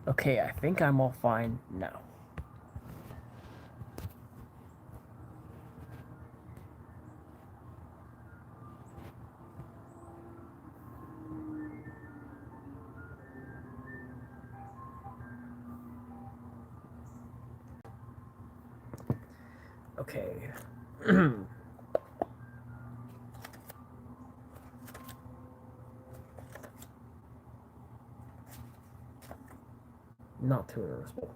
Okay, I think I'm all fine now. Okay. Not too noticeable.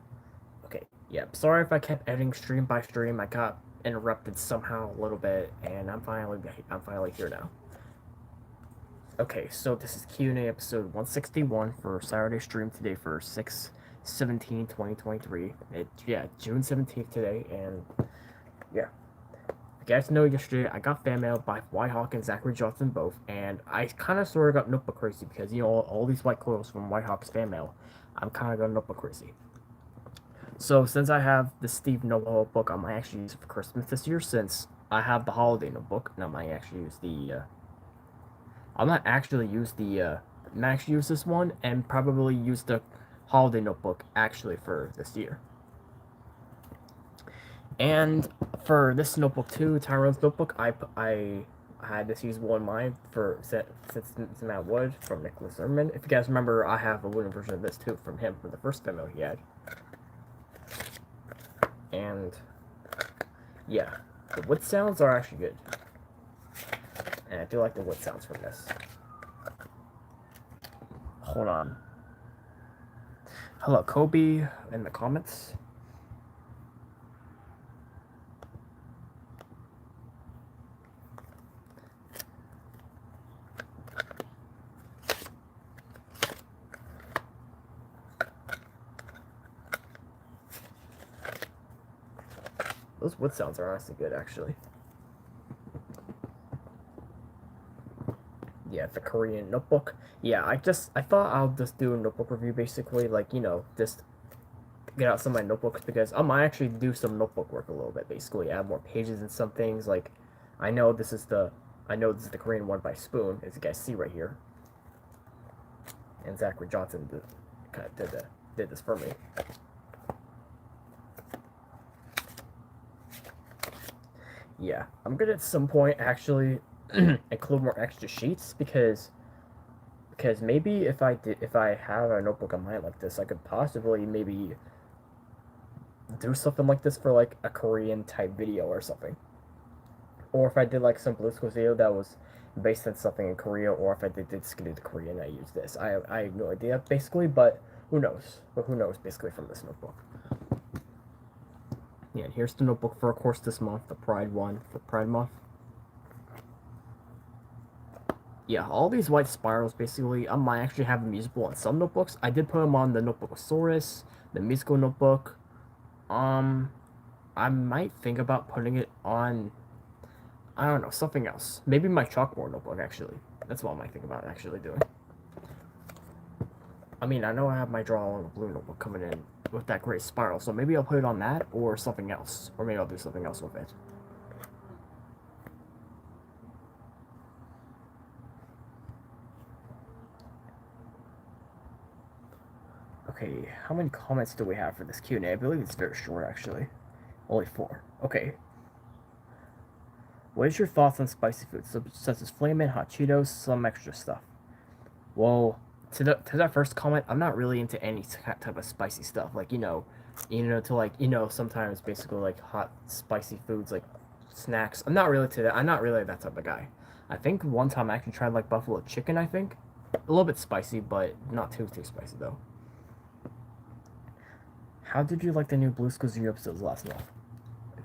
Okay, yep. Sorry if I kept editing stream by stream. I got interrupted somehow a little bit, and I'm finally here now. Okay, so this is Q&A episode 161 for Saturday stream today for 6/17/2023. June 17th today, and yeah. You guys know yesterday I got fan mail by Whitehawk and Zachary Johnson both, and I kind of sort of got notebook crazy because, all these white clothes from Whitehawk's fan mail, I'm kind of got notebook crazy. So since I have the Steve Noel book, I might actually use it for Christmas this year. Since I have the holiday notebook, and I might actually use I might actually use this one, and probably use the holiday notebook actually for this year. And for this notebook too, Tyrone's notebook, I had this usable in mind for since Matt Wood from Nicholas Zimmerman. If you guys remember, I have a wooden version of this too from him for the first demo he had. And yeah, the wood sounds are actually good, and I do like the wood sounds from this. Hold on. Hello, Kobe, in the comments. Those wood sounds are honestly good, actually. Yeah, the Korean notebook. Yeah, I thought I'll just do a notebook review basically, like, just get out some of my notebooks because I might actually do some notebook work a little bit, basically add more pages and some things. Like, I know this is the Korean one by Spoon, as you guys see right here, and Zachary Johnson did this for me. Yeah, I'm gonna at some point actually include more extra sheets because maybe if I have a notebook on mine like this, I could possibly maybe do something like this for like a Korean type video or something. Or if I did like some Blue Squid video that was based on something in Korea, or if I did skip to Korea and I use this. I have no idea basically, but who knows? But who knows basically from this notebook. Yeah, and here's the notebook for, of course, this month, the Pride one for Pride Month. Yeah, all these white spirals basically, I might actually have them usable on some notebooks. I did put them on the Notebookosaurus, the musical notebook. I might think about putting it on, I don't know, something else. Maybe my chalkboard notebook, actually. That's what I might think about actually doing. I mean, I know I have my draw on the blue notebook coming in with that great spiral, so maybe I'll put it on that or something else. Or maybe I'll do something else with it. Okay, how many comments do we have for this Q&A? I believe it's very short, actually. Only 4. Okay. What is your thoughts on spicy foods, such as flamin', hot Cheetos, some extra stuff? Well, to that first comment, I'm not really into any type of spicy stuff. Like, to like, sometimes basically like hot spicy foods, like snacks. I'm not really to that. I'm not really that type of guy. I think one time I actually tried like buffalo chicken, I think. A little bit spicy, but not too spicy though. How did you like the new Blue Squid episodes last month?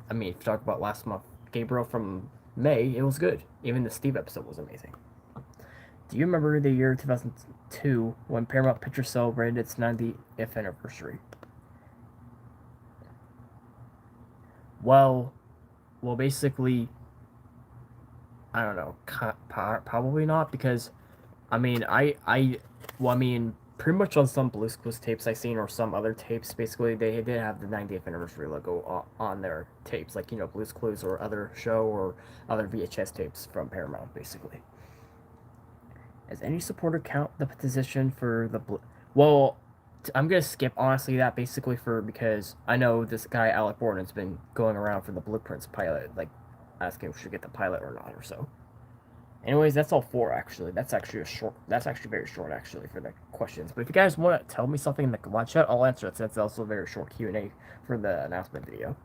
I mean, if you talk about last month, Gabriel from May, it was good. Even the Steve episode was amazing. Do you remember the year 2002 when Paramount Pictures celebrated its 90th anniversary? Well, basically, I don't know. Probably not because, I mean, pretty much on some Blue Squid tapes I've seen or some other tapes, basically they did have the 90th anniversary logo on their tapes, like Blue's Clues or other show or other VHS tapes from Paramount, basically. Does any supporter count the petition for the well? I'm gonna skip honestly that basically for because I know this guy Alec Borden's been going around for the Blueprints pilot, like asking if we should get the pilot or not or so. Anyways, that's all four actually. That's actually a short. That's actually very short actually for the questions. But if you guys want to tell me something in the live chat, I'll answer it. Since it's also a very short Q&A for the announcement video.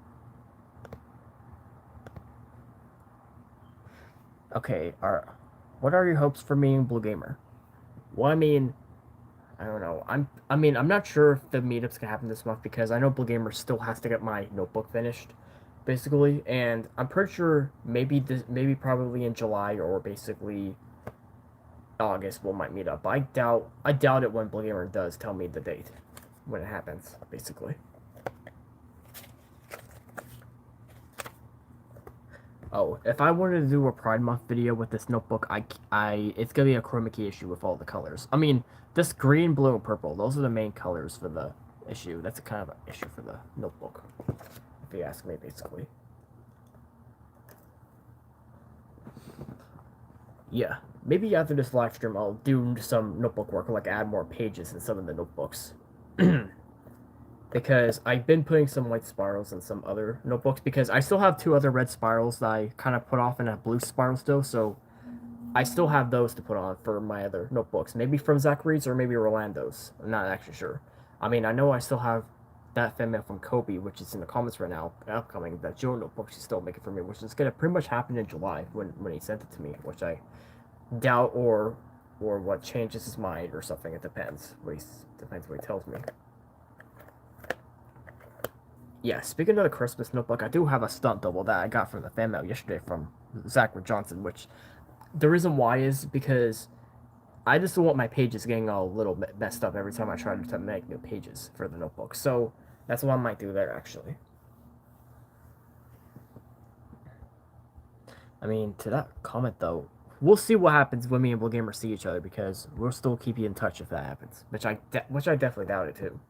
Okay, what are your hopes for me and Blue Gamer? Well, I mean, I don't know. I'm not sure if the meetup's gonna happen this month because I know Blue Gamer still has to get my notebook finished, basically, and I'm pretty sure maybe probably in July or basically August we might meet up. I doubt it when Blue Gamer does tell me the date when it happens, basically. Oh, if I wanted to do a Pride Month video with this notebook, it's gonna be a chroma key issue with all the colors. I mean, this green, blue, and purple, those are the main colors for the issue. That's a kind of an issue for the notebook, if you ask me, basically. Yeah, maybe after this live stream, I'll do some notebook work, like add more pages in some of the notebooks. Because I've been putting some white spirals in some other notebooks because I still have two other red spirals that I kind of put off in a blue spiral still, so I still have those to put on for my other notebooks. Maybe from Zachary's or maybe Rolando's. I'm not actually sure. I mean, I know I still have that fan mail from Kobe, which is in the comments right now, upcoming, that Joe notebook she's still making for me, which is gonna pretty much happen in July when he sent it to me, which I doubt or what changes his mind or something. It depends. Depends what he tells me. Yeah, speaking of the Christmas notebook, I do have a stunt double that I got from the fan mail yesterday from Zachary Johnson, which the reason why is because I just don't want my pages getting all a little bit messed up every time I try to make new pages for the notebook. So that's what I might do there, actually. I mean, to that comment, though, we'll see what happens when me and Blue Gamer see each other because we'll still keep you in touch if that happens, which I definitely doubt it, too.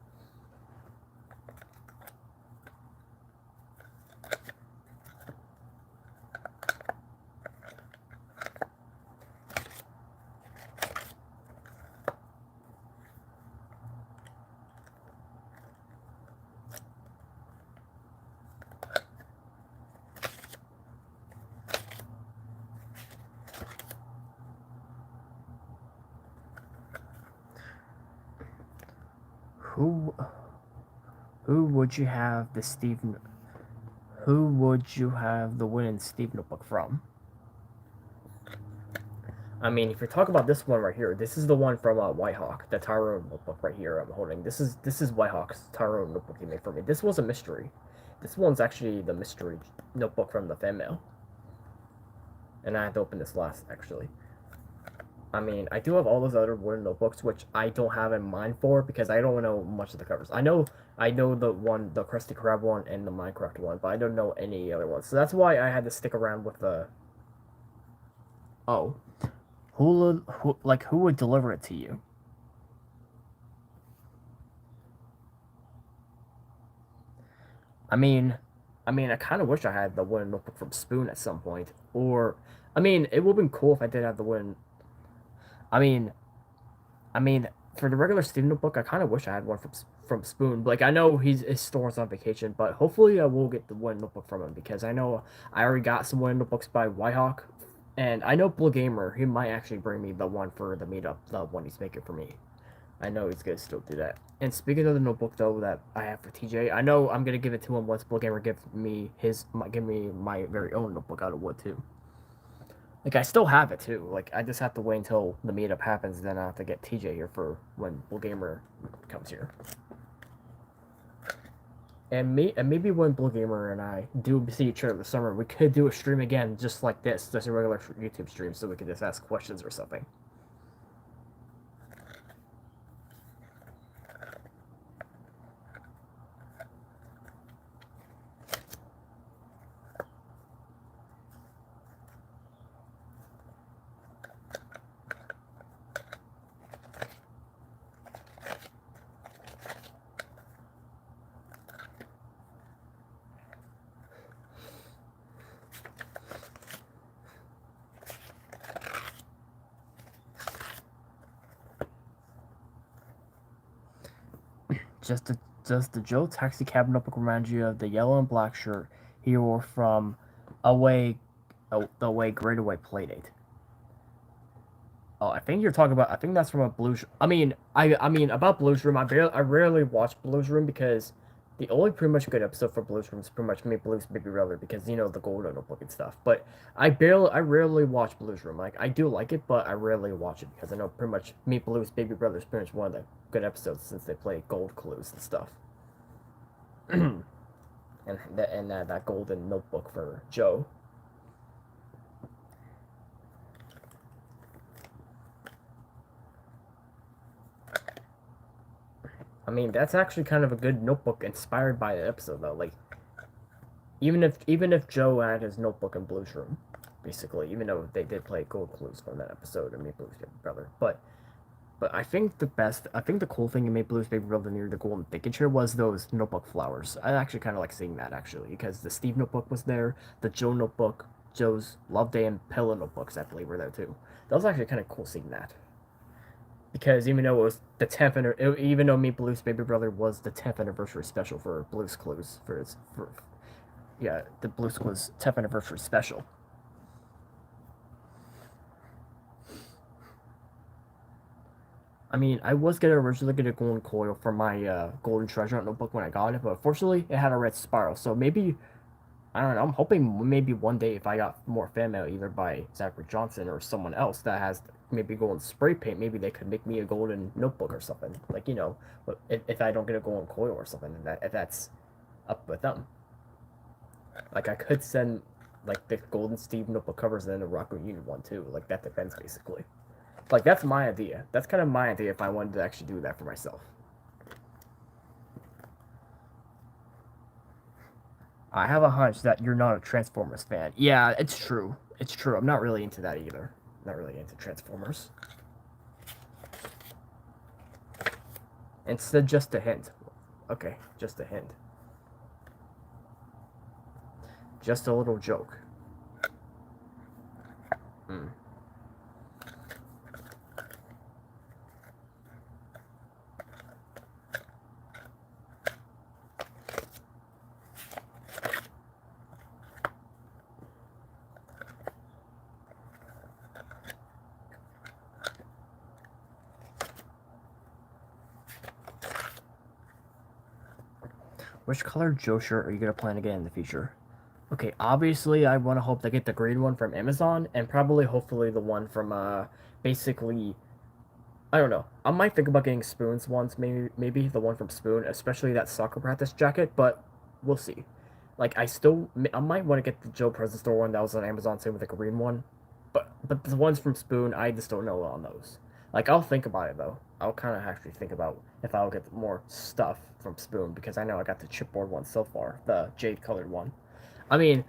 Who who would you have the Steve who would you have the Win and Steve notebook from? I mean, if you're talking about this one right here, this is the one from Whitehawk, the Tyrone notebook right here I'm holding. This is Whitehawk's Tyrone notebook he made for me. This was a mystery. This one's actually the mystery notebook from the fan mail. And I had to open this last, actually. I mean, I do have all those other wooden notebooks, which I don't have in mind for because I don't know much of the covers. I know the Krusty Krab one and the Minecraft one, but I don't know any other ones. So that's why I had to stick around with the. Oh, who would deliver it to you? I mean, I kind of wish I had the wooden notebook from Spoon at some point, or I mean, it would have been cool if I did have the wooden. I mean, I mean, for the regular student notebook, I kind of wish I had one from Spoon. Like I know his store's on vacation, but hopefully I will get the one notebook from him because I know I already got some one notebooks by Whitehawk, and I know Blue Gamer he might actually bring me the one for the meetup, the one he's making for me. I know he's gonna still do that. And speaking of the notebook though that I have for TJ, I know I'm gonna give it to him once Blue Gamer gives me give me my very own notebook out of wood too. Like I still have it too. Like I just have to wait until the meetup happens, then I have to get TJ here for when Blue Gamer comes here. And maybe when Blue Gamer and I do see each other this summer, we could do a stream again just like this, just a regular YouTube stream, so we could just ask questions or something. Just the does the Joe Taxi Cab notebook remind you of the yellow and black shirt he wore from away, the away Great Away Playdate? Oh, I think you're talking about. I think that's from a Blues. I mean about Blues Room. I rarely watch Blues Room because the only pretty much good episode for Blues Room is pretty much me Blues Baby Brother because the Golden Notebook and stuff. But I rarely watch Blues Room. Like I do like it, but I rarely watch it because I know pretty much Meet Blues Baby Brother is pretty much one of the good episodes since they play Gold Clues and stuff. and that Golden Notebook for Joe. I mean, that's actually kind of a good notebook inspired by the episode though. Like even if Joe had his notebook in Blue's room, basically, even though they did play Gold Clues from that episode of Meet Blue's Baby Brother, but I think the cool thing in Meet Blue's Baby Brother near the Golden Thicket chair was those notebook flowers. I actually kind of like seeing that actually because the Steve notebook was there, the Joe notebook, Joe's Love Day and Pillow notebooks I believe were there too. That was actually kind of cool seeing that because even though it was the 10th, even though Meet Blue's Baby Brother was the 10th anniversary special for Blue's Clues for yeah, the Blues Clues 10th anniversary special. I mean, I was gonna originally get a golden coil for my golden treasure hunt notebook when I got it, but unfortunately it had a red spiral. So maybe I don't know. I'm hoping maybe one day if I got more fan mail, either by Zachary Johnson or someone else that has maybe golden spray paint, maybe they could make me a golden notebook or something. Like if I don't get a golden coil or something, if that's up with them. Like I could send like the golden Steve notebook covers and then the Rock Union one too. Like that depends basically. Like that's my idea. That's kind of my idea if I wanted to actually do that for myself. I have a hunch that you're not a Transformers fan. Yeah, it's true. It's true. I'm not really into that either. Not really into Transformers. Instead, just a hint. Okay, just a hint. Just a little joke. Hmm. Which color Joe shirt are you gonna plan to get in the future? Okay, obviously I want to hope to get the green one from Amazon and probably hopefully the one from basically I don't know. I might think about getting Spoon's ones, maybe the one from Spoon, especially that soccer practice jacket, but we'll see. Like I might want to get the Joe Present Store one that was on Amazon, same with the green one, but the ones from Spoon, I just don't know on those. Like I'll think about it though. I'll kind of actually think about if I'll get more stuff from Spoon because I know I got the chipboard one so far, the jade colored one. I mean,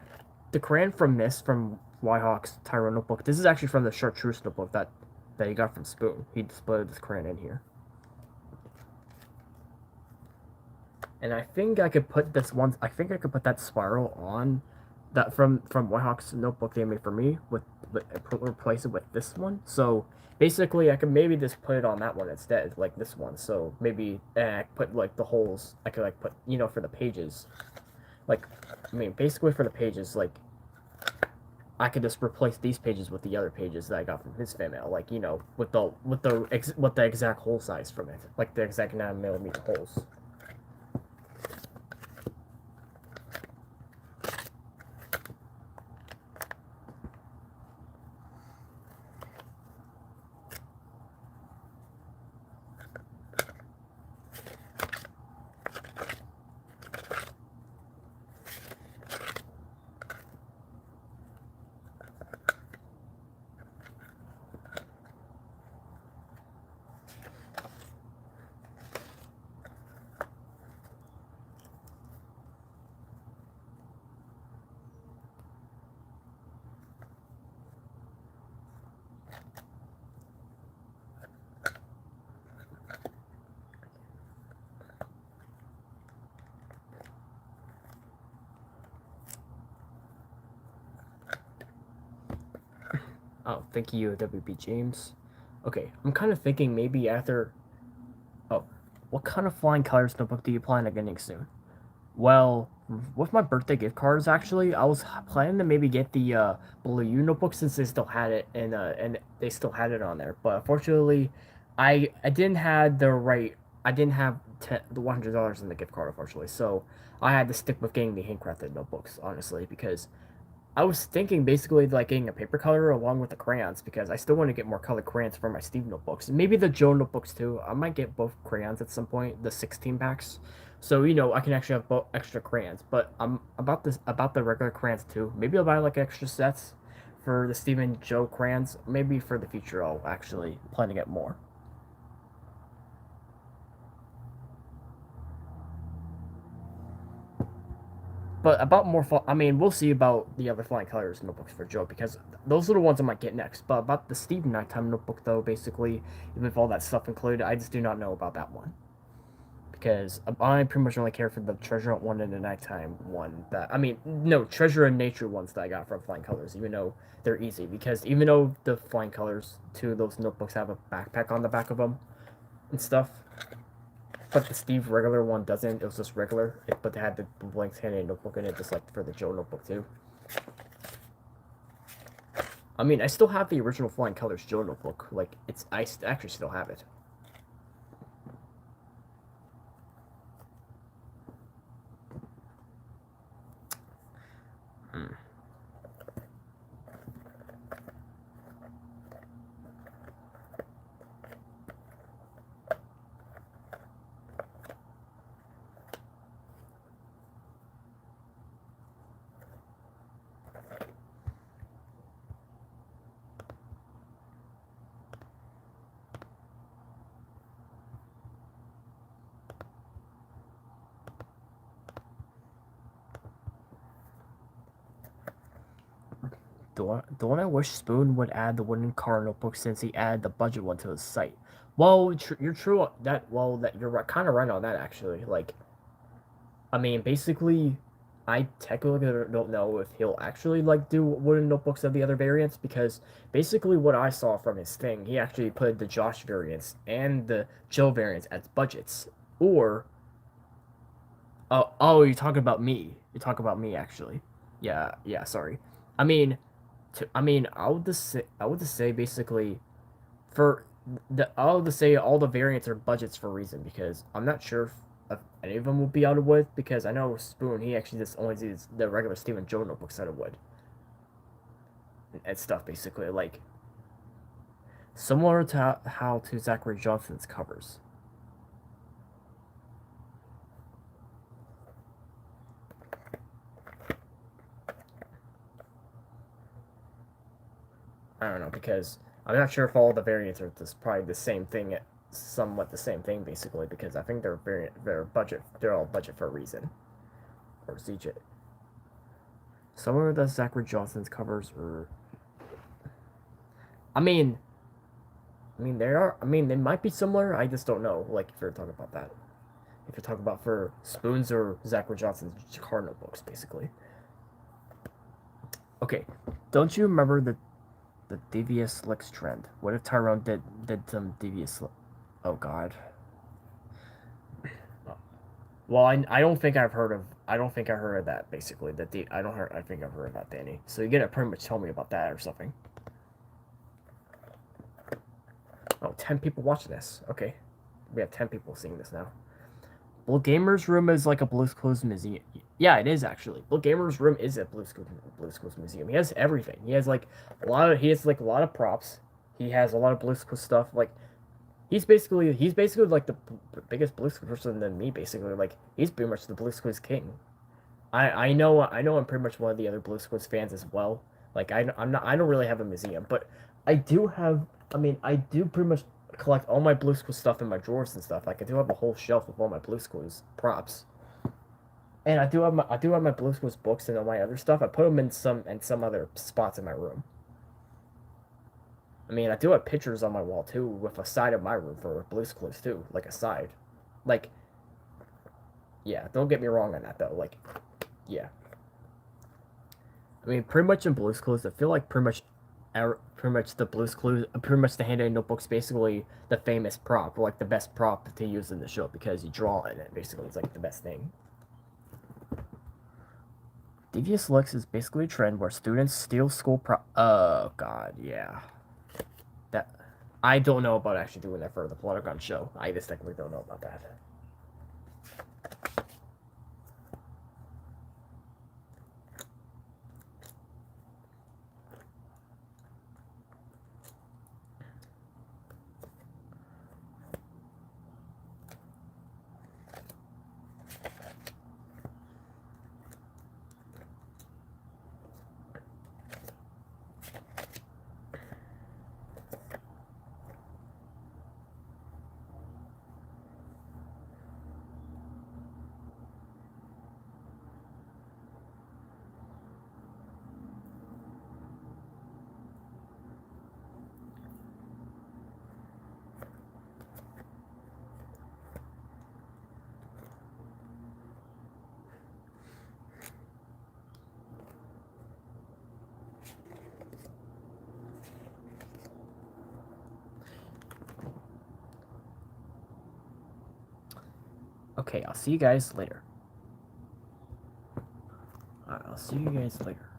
the crayon from from Whitehawk's Tyrone notebook. This is actually from the Chartreuse notebook that he got from Spoon. He displayed this crayon in here. And I think I could put this one. I think I could put that spiral on that from Whitehawk's notebook they made for me replace it with this one. So basically, I could maybe just put it on that one instead, like this one. So maybe I put like the holes. I could like put for the pages. Like I mean, basically for the pages, like I could just replace these pages with the other pages that I got from his fan mail, like with the exact hole size from it, like the exact 9mm holes. Oh, thank you, WB James. Okay, I'm kind of thinking maybe after. Oh, what what kind of flying colors notebook do you plan on getting soon? Well, with my birthday gift cards, actually, I was planning to maybe get the Blue U notebook since they still had it and they still had it on there. But unfortunately, I didn't have the right. I didn't have the $100 in the gift card, unfortunately. So I had to stick with getting the handcrafted notebooks, honestly, because I was thinking basically like getting a paper color along with the crayons because I still want to get more colored crayons for my Steve notebooks. And maybe the Joe notebooks too. I might get both crayons at some point, the 16 packs. So, I can actually have both extra crayons. But I'm about the regular crayons too. Maybe I'll buy like extra sets for the Steve and Joe crayons. Maybe for the future I'll actually plan to get more. But about more, I mean, we'll see about the other flying colors notebooks for Joe because those are the ones I might get next. But about the Steve nighttime notebook, though, basically, even with all that stuff included, I just do not know about that one because I pretty much only care for the treasure hunt one and the nighttime one. That I mean, no treasure and nature ones that I got from Flying Colors, even though they're easy. Because even though the Flying Colors two of those notebooks have a backpack on the back of them and stuff, but the Steve regular one doesn't. It was just regular, but they had the blank handed notebook in it, just like for the Joe notebook too. I mean, I still have the original Flying Colors Joe notebook. Like, I actually still have it. Hmm. Don't I wish Spoon would add the wooden car notebook since he added the budget one to his site? Well, you're true that that you're kind of right on that actually. Like, I mean, basically, I technically don't know if he'll actually like do wooden notebooks of the other variants because basically what I saw from his thing, he actually put the Josh variants and the Joe variants as budgets. Or you're talking about me. You're talking about me actually. Yeah, yeah. Sorry. I mean, I would just say basically for I'll just say all the variants are budgets for a reason because I'm not sure if any of them will be out of wood because I know Spoon he actually just only uses the regular Stephen Joe notebooks out of wood and stuff basically like similar to how to Zachary Johnson's covers. I don't know because I'm not sure if all the variants are just probably the same thing, somewhat the same thing basically because I think they're all budget for a reason. Or CJ. Some of the Zachary Johnson's covers are. I mean, they are. I mean, they might be similar. I just don't know. Like if you're talking about that, if you're talking about for Spoons or Zachary Johnson's car notebooks, basically. Okay, don't you remember the devious slicks trend? What if Tyrone did some devious? Oh God. Well, I don't think I've heard of. I don't think I heard of that. Basically, I don't heard. I think I've heard of that, Danny. So you gotta pretty much tell me about that or something. Oh, 10 people watching this. Okay. We have 10 people seeing this now. Well, Gamer's Room is like a Blue's Clues museum. Yeah, it is actually. Well, Gamer's Room is a Blue's Clues museum. He has everything. He has like he has like a lot of props. He has a lot of Blue's Clues stuff. Like he's basically like the biggest Blue's Clues person than me. Basically, like he's pretty much the Blue's Clues king. I know I'm pretty much one of the other Blue's Clues fans as well. Like I'm not I don't really have a museum, but I do have. I mean, I do pretty much collect all my Blue Squeeze stuff in my drawers and stuff. Like I do have a whole shelf of all my Blue Squeeze props, and I do have my Blue Squeeze books and all my other stuff. I put them in some other spots in my room. I mean, I do have pictures on my wall too, with a side of my room for Blue Squeeze too, like a side. Like, yeah, don't get me wrong on that though. Like, yeah, I mean, pretty much in Blue's Clues, I feel like pretty much pretty much the Blue's Clues, pretty much the handwritten notebook's basically the famous prop, or like the best prop to use in the show because you draw in it. Basically, it's like the best thing. Devious looks is basically a trend where students steal school prop. Oh god, yeah. That I don't know about actually doing that for the Plotagon show. I just technically don't know about that. Okay, I'll see you guys later. Alright, I'll see you guys later.